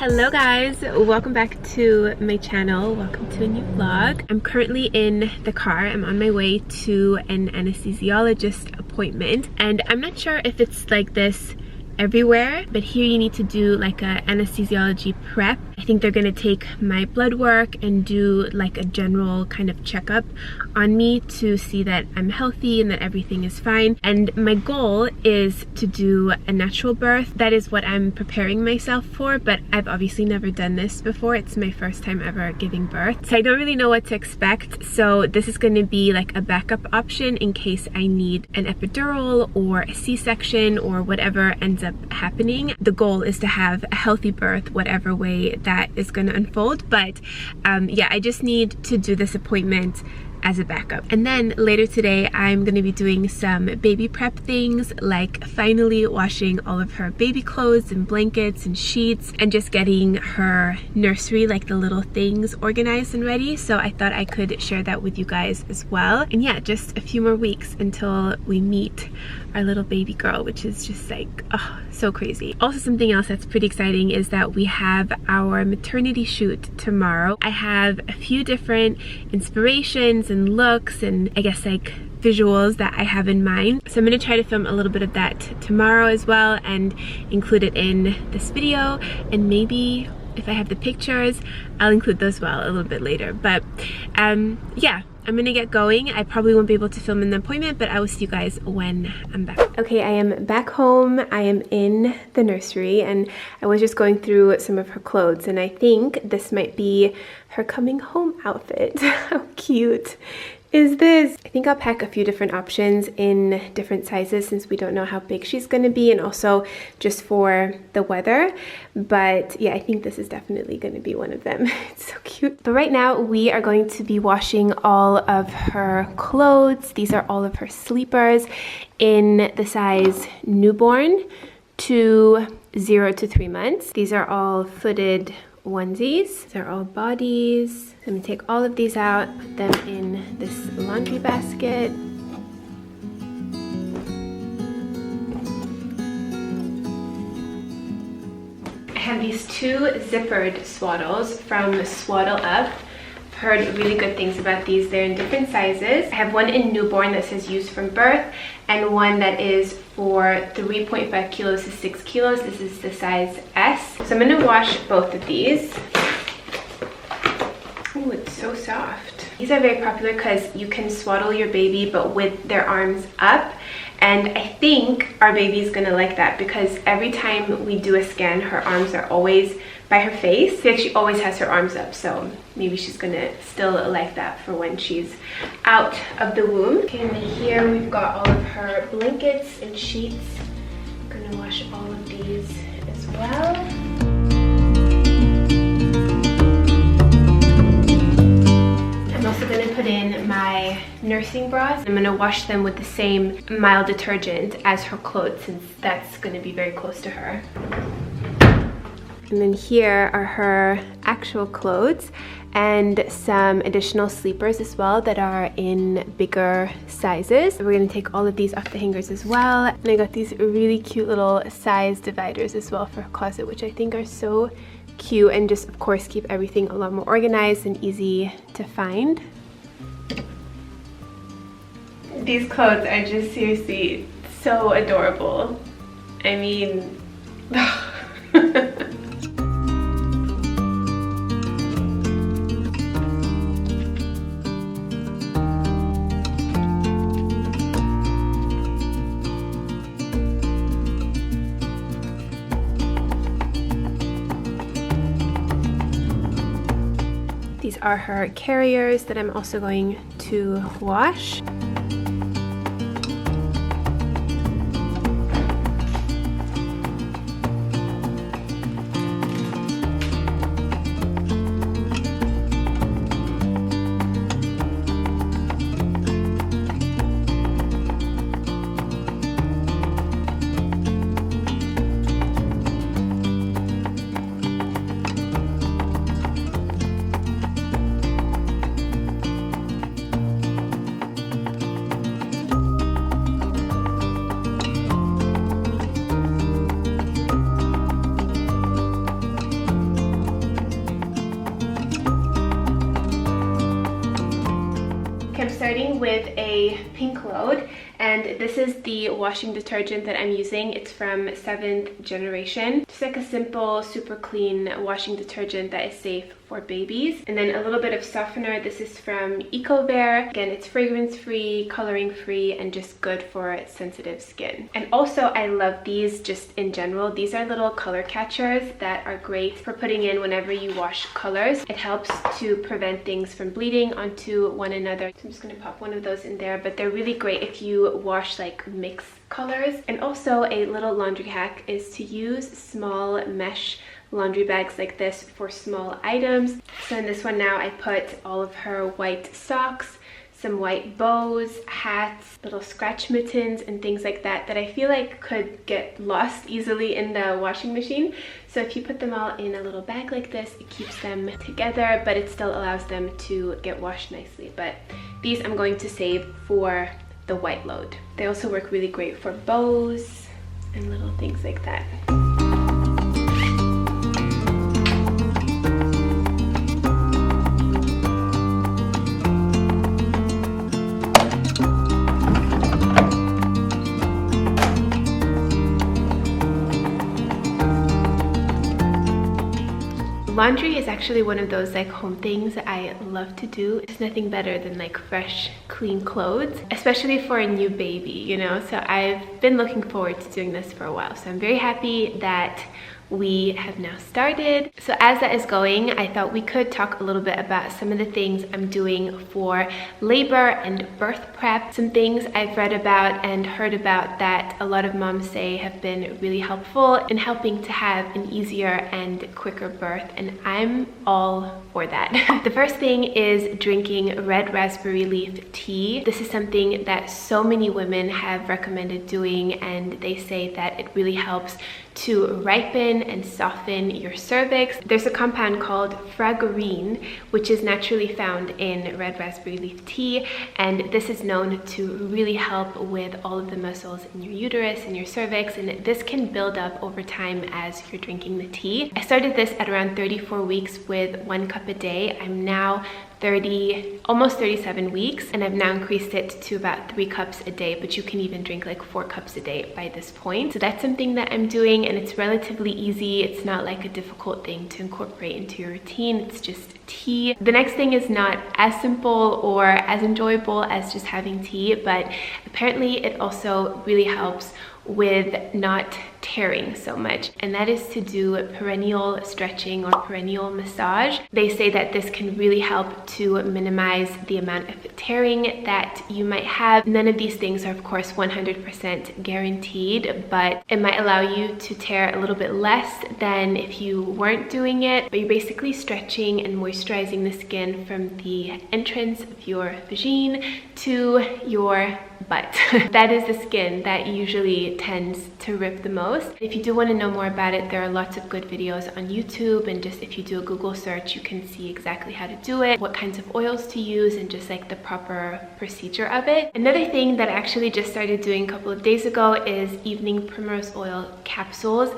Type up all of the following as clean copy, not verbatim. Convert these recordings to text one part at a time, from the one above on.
Hello guys, welcome back to my channel. Welcome to a new vlog. I'm currently in the car. I'm on my way to an anesthesiologist appointment, and I'm not sure if it's like this everywhere, but here you need to do like a anesthesiology prep. I think they're gonna take my blood work and do like a general kind of checkup on me to see that I'm healthy and that everything is fine. And my goal is to do a natural birth. That is what I'm preparing myself for, but I've obviously never done this before. It's my first time ever giving birth, so I don't really know what to expect. So this is gonna be like a backup option in case I need an epidural or a C-section or whatever ends up happening. The goal is to have a healthy birth whatever way that is going to unfold, but yeah, I just need to do this appointment as a backup. And then later today I'm going to be doing some baby prep things, like finally washing all of her baby clothes and blankets and sheets and just getting her nursery, like the little things, organized and ready. So I thought I could share that with you guys as well. And yeah, just a few more weeks until we meet our little baby girl, which is just like, oh, so crazy. Also, something else that's pretty exciting is that we have our maternity shoot tomorrow. I have a few different inspirations and looks and I guess like visuals that I have in mind. So I'm going to try to film a little bit of that tomorrow as well and include it in this video, and maybe if I have the pictures I'll include those well a little bit later. But yeah, I'm gonna get going. I probably won't be able to film in the appointment, but I will see you guys when I'm back. Okay, I am back home. I am in the nursery and I was just going through some of her clothes, and I think this might be her coming home outfit. How cute is this? I think I'll pack a few different options in different sizes since we don't know how big she's gonna be, and also just for the weather. But yeah, I think this is definitely gonna be one of them. It's so cute. But right now we are going to be washing all of her clothes. These are all of her sleepers in the size newborn to 0 to 3 months. These are all footed onesies. These are all bodies. Let me take all of these out, put them in this laundry basket. I have these two zippered swaddles from Swaddle Up. I've heard really good things about these. They're in different sizes. I have one in newborn that says used from birth, and one that is for 3.5 kilos to 6 kilos. This is the size S. So I'm gonna wash both of these. Oh, it's so soft. These are very popular because you can swaddle your baby but with their arms up, and I think our baby is gonna like that because every time we do a scan her arms are always by her face. She always has her arms up, so maybe she's gonna still like that for when she's out of the womb. Okay, and then here we've got all of her blankets and sheets. I'm gonna wash all of these as well. I'm also going to put in my nursing bras. I'm going to wash them with the same mild detergent as her clothes since that's going to be very close to her. And then here are her actual clothes and some additional sleepers as well that are in bigger sizes. We're going to take all of these off the hangers as well. And I got these really cute little size dividers as well for her closet, which I think are so cute and just of course keep everything a lot more organized and easy to find. These clothes are just seriously so adorable. I mean, these are her carriers that I'm also going to wash. with a pink load, and this is the washing detergent that I'm using. It's from 7th generation. Just like a simple, super clean washing detergent that is safe for babies. And then a little bit of softener. This is from EcoVare. Again, it's fragrance-free, coloring-free, and just good for sensitive skin. And also, I love these just in general. These are little color catchers that are great for putting in whenever you wash colors. It helps to prevent things from bleeding onto one another. So I'm just gonna pop one of those in there, but they're really great if you wash like mixed colors. And also a little laundry hack is to use small mesh laundry bags like this for small items. So in this one now I put all of her white socks, some white bows, hats, little scratch mittens, and things like that that I feel like could get lost easily in the washing machine. So if you put them all in a little bag like this, it keeps them together, but it still allows them to get washed nicely. But these I'm going to save for the white load. They also work really great for bows and little things like that. Laundry is actually one of those like home things that I love to do. There's nothing better than like fresh, clean clothes, especially for a new baby, you know? So I've been looking forward to doing this for a while. So I'm very happy that we have now started. So as that is going, I thought we could talk a little bit about some of the things I'm doing for labor and birth prep. Some things I've read about and heard about that a lot of moms say have been really helpful in helping to have an easier and quicker birth, and I'm all for that. The first thing is drinking red raspberry leaf tea. This is something that so many women have recommended doing, and they say that it really helps to ripen and soften your cervix. There's a compound called fragrine, which is naturally found in red raspberry leaf tea, and this is known to really help with all of the muscles in your uterus and your cervix, and this can build up over time as you're drinking the tea. I started this at around 34 weeks with 1 cup a day. I'm now almost 37 weeks, and I've now increased it to about 3 cups a day, but you can even drink like 4 cups a day by this point. So that's something that I'm doing, and it's relatively easy. It's not like a difficult thing to incorporate into your routine. It's just tea. The next thing is not as simple or as enjoyable as just having tea, but apparently it also really helps with not tearing so much, and that is to do perineal stretching or perineal massage. They say that this can really help to minimize the amount of tearing that you might have. None of these things are of course 100% guaranteed, but it might allow you to tear a little bit less than if you weren't doing it. But you're basically stretching and moisturizing the skin from the entrance of your vagina to your butt. That is the skin that usually tends to rip the most. If you do want to know more about it, there are lots of good videos on YouTube, and just if you do a Google search, you can see exactly how to do it, what kinds of oils to use, and just like the proper procedure of it. Another thing that I actually just started doing a couple of days ago is evening primrose oil capsules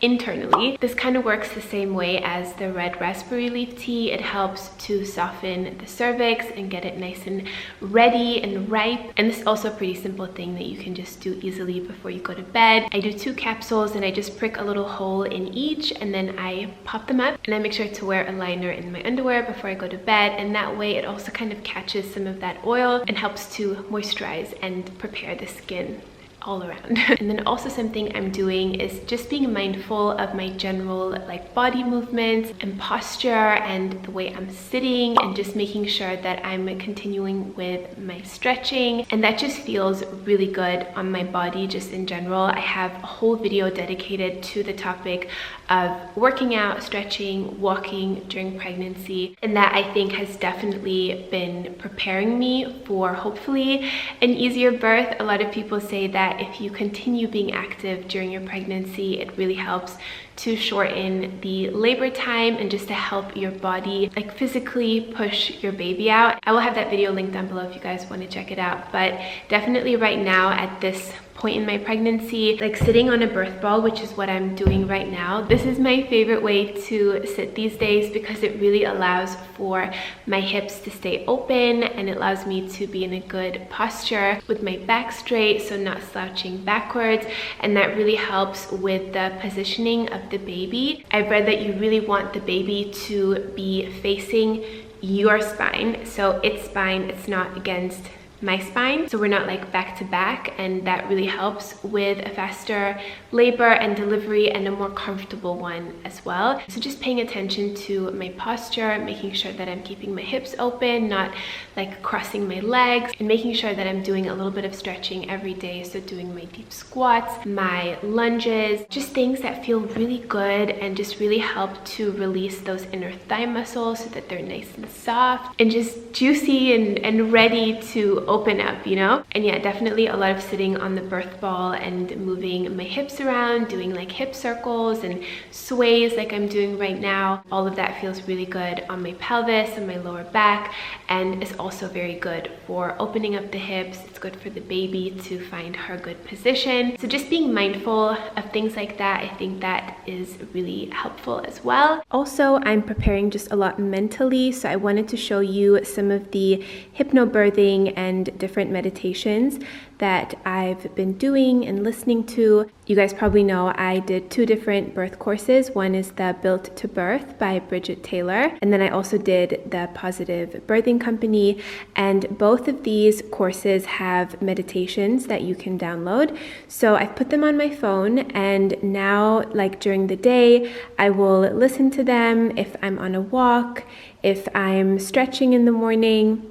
internally. This kind of works the same way as the red raspberry leaf tea. It helps to soften the cervix and get it nice and ready and ripe. And this is also a pretty simple thing that you can just do easily before you go to bed. I do 2 capsules, and I just prick a little hole in each, and then I pop them up, and I make sure to wear a liner in my underwear before I go to bed, and that way it also kind of catches some of that oil and helps to moisturize and prepare the skin all around. And then also something I'm doing is just being mindful of my general like body movements and posture and the way I'm sitting, and just making sure that I'm continuing with my stretching, and that just feels really good on my body just in general. I have a whole video dedicated to the topic of working out, stretching, walking during pregnancy, and that I think has definitely been preparing me for hopefully an easier birth. A lot of people say that if you continue being active during your pregnancy, it really helps to shorten the labor time and just to help your body like physically push your baby out. I will have that video linked down below if you guys want to check it out. But definitely right now at this point in my pregnancy, like sitting on a birth ball, which is what I'm doing right now, this is my favorite way to sit these days because it really allows for my hips to stay open and it allows me to be in a good posture with my back straight, so not slouching backwards, and that really helps with the positioning of the baby. I've read that you really want the baby to be facing your spine, so its spine, it's not against my spine, so we're not like back to back, and that really helps with a faster labor and delivery and a more comfortable one as well. So just paying attention to my posture, making sure that I'm keeping my hips open, not like crossing my legs, and making sure that I'm doing a little bit of stretching every day. So doing my deep squats, my lunges, just things that feel really good and just really help to release those inner thigh muscles so that they're nice and soft and just juicy and ready to open up, you know? And yeah, definitely a lot of sitting on the birth ball and moving my hips around, doing like hip circles and sways like I'm doing right now. All of that feels really good on my pelvis and my lower back, and is also very good for opening up the hips. It's good for the baby to find her good position. So just being mindful of things like that, I think that is really helpful as well. Also, I'm preparing just a lot mentally, so I wanted to show you some of the hypnobirthing and different meditations that I've been doing and listening to. You guys probably know I did 2 different birth courses. One is the Built to Birth by Bridget Taylor, and then I also did the Positive Birthing Company, and both of these courses have meditations that you can download. So I've put them on my phone, and now like during the day I will listen to them if I'm on a walk, if I'm stretching in the morning.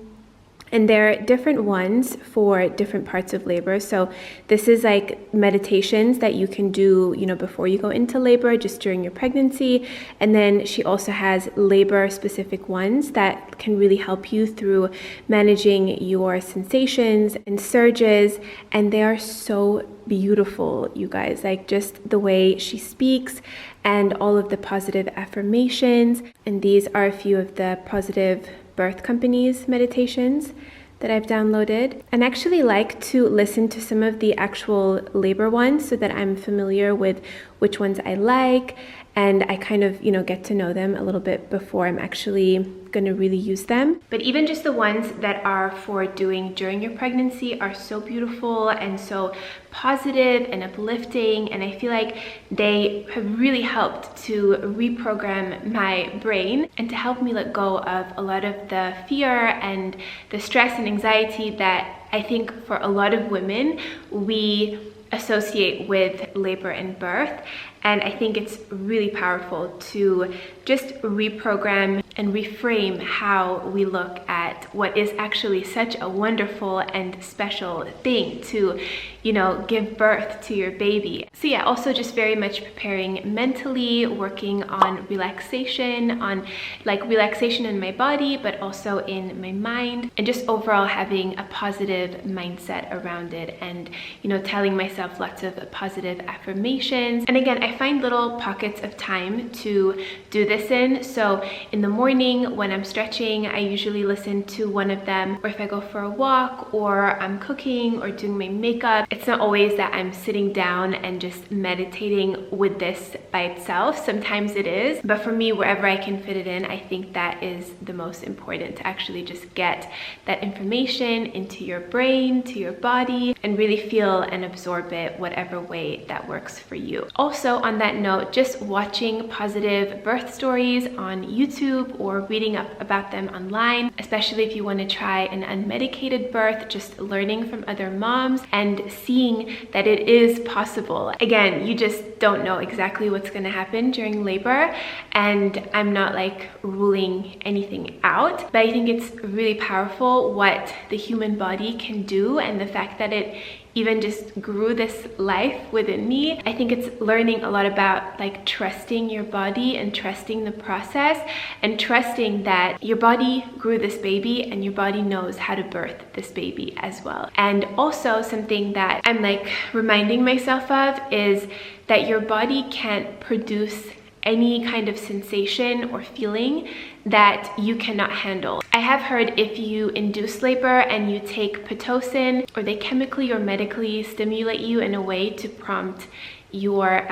And they're different ones for different parts of labor. So this is like meditations that you can do, you know, before you go into labor, just during your pregnancy. And then she also has labor specific ones that can really help you through managing your sensations and surges. And they are so beautiful, you guys, like just the way she speaks and all of the positive affirmations. And these are a few of the Positive Birth Company's meditations that I've downloaded, and actually like to listen to some of the actual labor ones so that I'm familiar with which ones I like, and I kind of, you know, get to know them a little bit before I'm actually going to really use them. But even just the ones that are for doing during your pregnancy are so beautiful and so positive and uplifting, and I feel like they have really helped to reprogram my brain and to help me let go of a lot of the fear and the stress and anxiety that I think for a lot of women we associate with labor and birth. And I think it's really powerful to just reprogram and reframe how we look at what is actually such a wonderful and special thing to, you know, give birth to your baby. So yeah, also just very much preparing mentally, working on relaxation, in my body, but also in my mind, and just overall having a positive mindset around it, and, you know, telling myself lots of positive affirmations. And again, I find little pockets of time to do this in. So in the morning when I'm stretching, I usually listen to one of them, or if I go for a walk or I'm cooking or doing my makeup. It's not always that I'm sitting down and just meditating with this by itself. Sometimes it is, but for me, wherever I can fit it in, I think that is the most important, to actually just get that information into your brain, to your body, and really feel and absorb it whatever way that works for you. Also, on that note, just watching positive birth stories on YouTube or reading up about them online, especially if you want to try an unmedicated birth, just learning from other moms and seeing that it is possible. Again, you just don't know exactly what's going to happen during labor, and I'm not like ruling anything out, but I think it's really powerful what the human body can do, and the fact that it even just grew this life within me. I think it's learning a lot about like trusting your body and trusting the process and trusting that your body grew this baby and your body knows how to birth this baby as well. And also something that I'm like reminding myself of is that your body can't produce any kind of sensation or feeling that you cannot handle. I have heard if you induce labor and you take Pitocin, or they chemically or medically stimulate you in a way to prompt your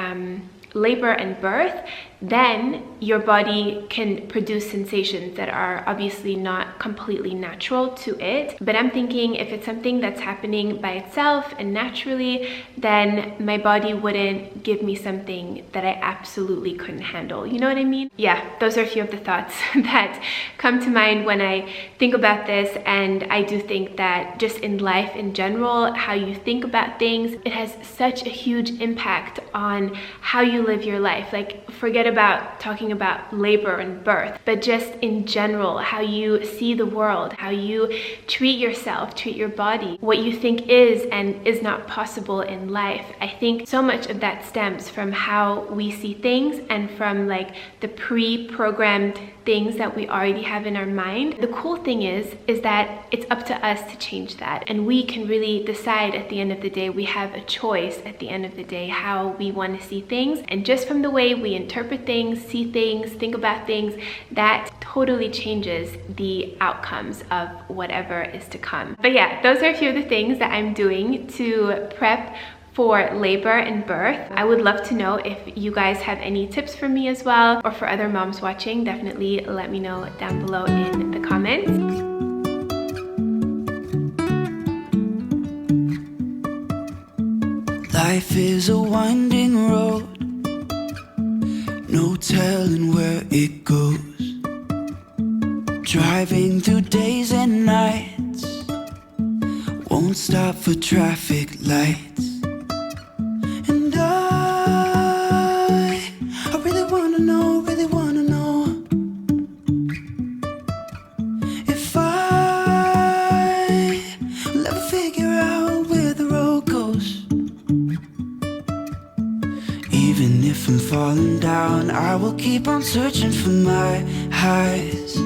labor and birth, then your body can produce sensations that are obviously not completely natural to it. But I'm thinking if it's something that's happening by itself and naturally, then my body wouldn't give me something that I absolutely couldn't handle. You know what I mean? Yeah, those are a few of the thoughts that come to mind when I think about this. And I do think that just in life in general, how you think about things, it has such a huge impact on how you live your life. Like, forget about talking about labor and birth, but just in general, how you see the world, how you treat yourself, treat your body, what you think is and is not possible in life. I think so much of that stems from how we see things and from like the pre-programmed things that we already have in our mind. The cool thing is that it's up to us to change that, and we can really decide at the end of the day. We have a choice at the end of the day how we want to see things, and just from the way we interpret things, see things, think about things, that totally changes the outcomes of whatever is to come. But yeah, those are a few of the things that I'm doing to prep for labor and birth. I would love to know if you guys have any tips for me as well, or for other moms watching. Definitely let me know down below in the comments. Life is a winding road, no telling where it goes. Driving through days and nights, won't stop for traffic lights. And I really wanna know if I will ever figure out where the road goes. Even if I'm falling down, I will keep on searching for my highs.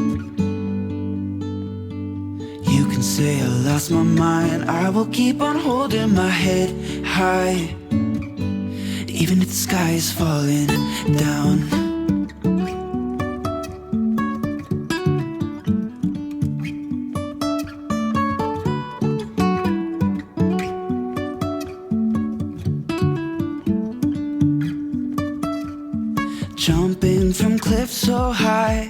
You can say I lost my mind, I will keep on holding my head high. Even if the sky is falling down. Jumping from cliffs so high,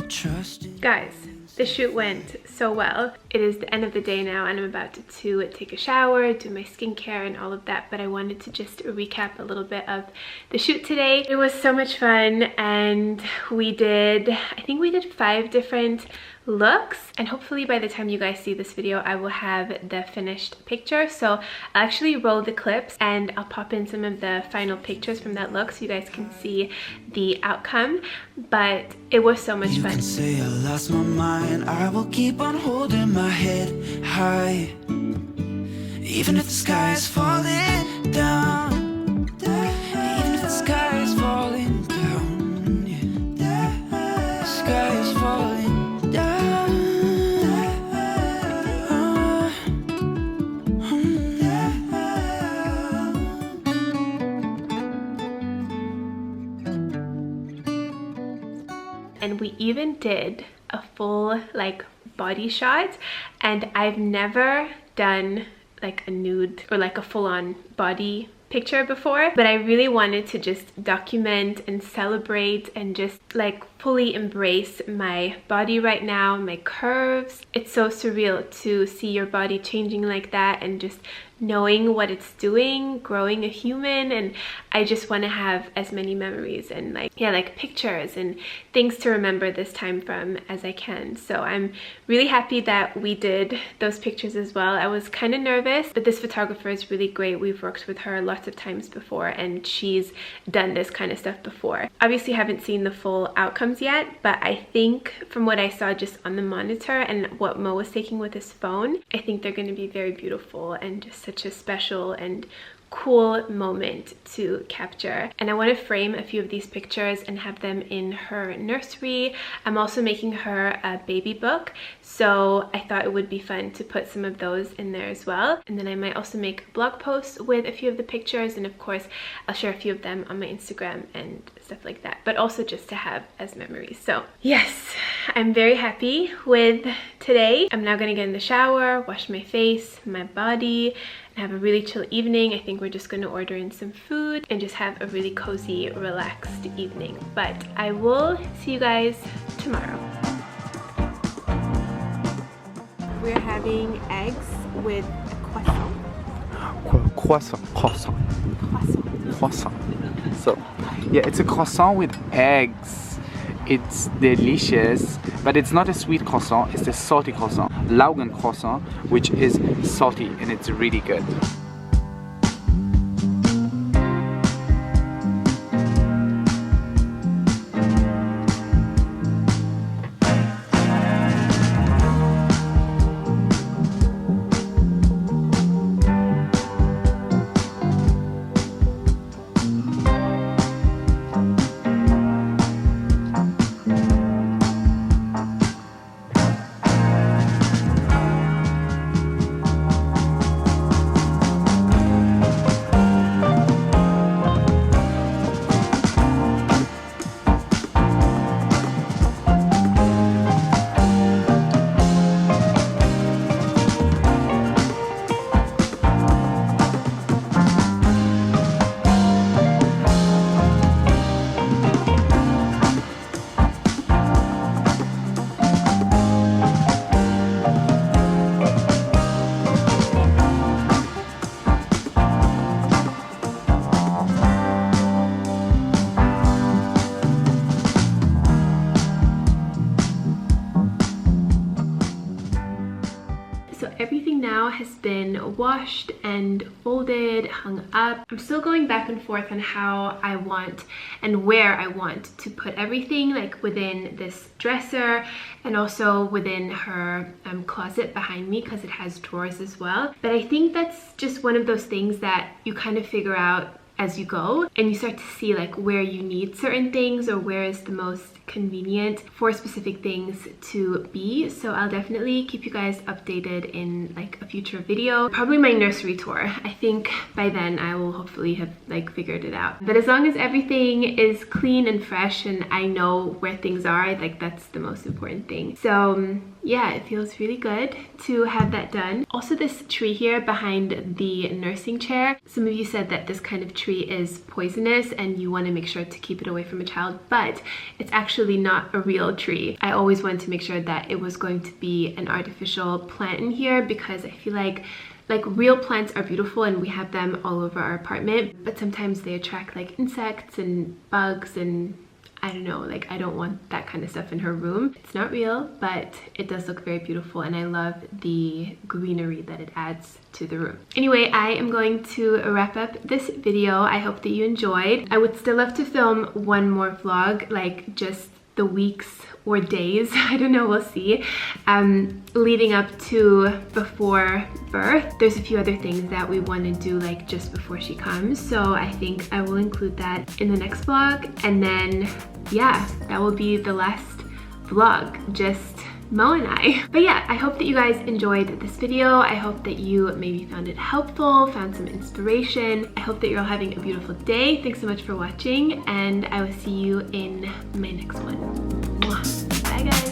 trusting. Guys, the shoot went so well. It is the end of the day now and I'm about to take a shower, do my skincare and all of that, but I wanted to just recap a little bit of the shoot today. It was so much fun, and I think we did 5 different looks, and hopefully by the time you guys see this video I will have the finished picture. So I'll actually roll the clips and I'll pop in some of the final pictures from that look so you guys can see the outcome. But it was so much fun. You can say I lost my mind, I will keep on holding my head high. Even if the sky is falling down, even if the sky is falling down, yeah. The sky is falling down. And we even did a full like body shot, and I've never done like a nude or like a full-on body picture before, but I really wanted to just document and celebrate and just like fully embrace my body right now, my curves. It's so surreal to see your body changing like that and just knowing what it's doing, growing a human. And I just want to have as many memories and like pictures and things to remember this time from as I can. So I'm really happy that we did those pictures as well. I was kind of nervous, but this photographer is really great. We've worked with her lots of times before and she's done this kind of stuff before. Obviously haven't seen the full outcomes yet, but I think from what I saw just on the monitor and what Mo was taking with his phone, I think they're going to be very beautiful and just such a special and cool moment to capture, and I want to frame a few of these pictures and have them in her nursery. I'm also making her a baby book, so I thought it would be fun to put some of those in there as well. And then I might also make a blog post with a few of the pictures, and of course I'll share a few of them on my Instagram and stuff like that, but also just to have as memories. So yes, I'm very happy with today. I'm now gonna get in the shower, wash my face, my body, and have a really chill evening. I think we're just going to order in some food and just have a really cozy, relaxed evening. But I will see you guys tomorrow. We're having eggs with a croissant. Croissant. So, yeah, it's a croissant with eggs. It's delicious, but it's not a sweet croissant, it's a salty croissant. Laugen croissant, which is salty, and it's really good. Everything now has been washed and folded, hung up. I'm still going back and forth on how I want and where I want to put everything, like within this dresser and also within her closet behind me, because it has drawers as well. But I think that's just one of those things that you kind of figure out as you go, and you start to see like where you need certain things or where is the most convenient for specific things to be. So I'll definitely keep you guys updated in like a future video, probably my nursery tour. I think by then I will hopefully have like figured it out, but as long as everything is clean and fresh and I know where things are, like that's the most important thing. So yeah, it feels really good to have that done. Also, this tree here behind the nursing chair, some of you said that this kind of tree is poisonous and you want to make sure to keep it away from a child, but it's actually not a real tree. I always wanted to make sure that it was going to be an artificial plant in here, because I feel like real plants are beautiful and we have them all over our apartment, but sometimes they attract like insects and bugs, and I don't know, like I don't want that kind of stuff in her room. It's not real, but it does look very beautiful and I love the greenery that it adds to the room. Anyway, I am going to wrap up this video. I hope that you enjoyed. I would still love to film one more vlog, like just the weeks or days, I don't know, we'll see, leading up to before birth. There's a few other things that we want to do like just before she comes, so I think I will include that in the next vlog. And then yeah, that will be the last vlog, just Mo and I. But yeah, I hope that you guys enjoyed this video. I hope that you maybe found it helpful, found some inspiration. I hope that you're all having a beautiful day. Thanks so much for watching, and I will see you in my next one. Bye guys.